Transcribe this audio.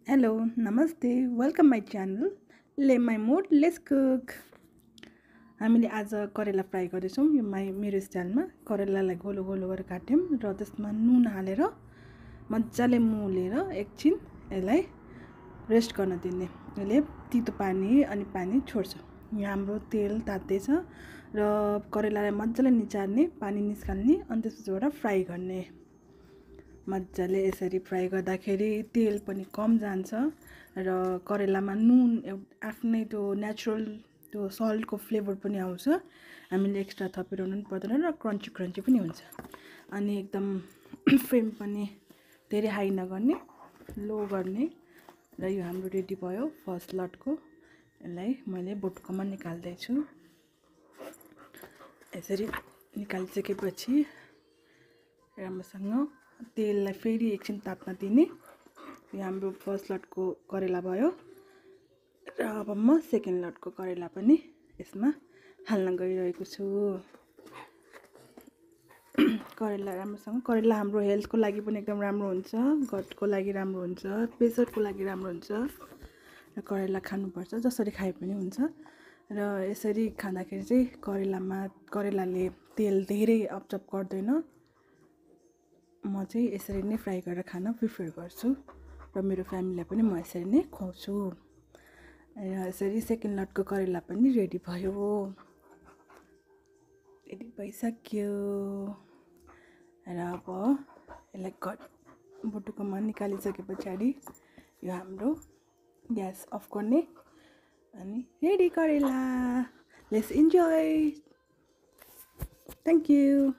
Hello, namaste. Welcome my channel. Le my mood, let's cook. हामीले आज करेला fry गर्दैछौँ यो मेरो स्टाइलमा करेलालाई गोलो गोलो गरेर काट्यौँ र त्यसमा नुन हालेर मजाले मोलेर एकछिन यसलाई रेस्ट गर्न दिने यसले तितो पानी अनि पानी छोड्छ यहाँ हाम्रो तेल तात्दैछ र करेलालाई मजाले निचार्ने पानी निस्काल्ने अनि त्यसपछिबाट फ्राई गर्ने मजाले यसरी फ्राई गर्दाखेरि तेल पनि कम जान्छ र करेलामा नुन आफ्नै त्यो नेचुरल त्यो सल्टको फ्लेभर पनि आउँछ हामीले एक्स्ट्रा थपिरहनु पनि पर्दैन र क्रन्ची क्रन्ची पनि हुन्छ अनि एकदम फ्लेम पनि धेरै हाई नगर्ने लो गर्ने र यो हाम्रो रेडी भयो फर्स्ट लटको यसलाई मैले बटुकामा निकाल्दैछु यसरी निकालिसकेपछि राम्रोसँग तेललाई फेरि एकछिन तात्न दिने यो हाम्रो फर्स्ट लटको करेला भयो र अब म सेकेन्ड लटको करेला पनि यसमा हाल्न गइरहेको छु करेला राम्रोसँग करेला हाम्रो हेल्थको लागि पनि एकदम राम्रो हुन्छ गटको लागि राम्रो हुन्छ प्रेसरको लागि राम्रो हुन्छ र करेला खानुपर्छ जसरी खाए पनि हुन्छ र यसरी खाँदाखेरि चाहिँ करेलाले तेल धेरै अब्जर्ब गर्दैन म चाहिँ यसरी नै फ्राई गरेर खान प्रिफर गर्छु र मेरो फ्यामिलीलाई पनि म यसरी नै खुवाउँछु र यसरी सेकेन्ड लटको करेला पनि रेडी भयो रेडी भइसक्यो र अब यसलाई बटुकामा निकालिसके पछाडि यो हाम्रो ग्यास अफ गर्ने अनि रेडी करेला लेट्स इन्जोय थ्याङ्क यू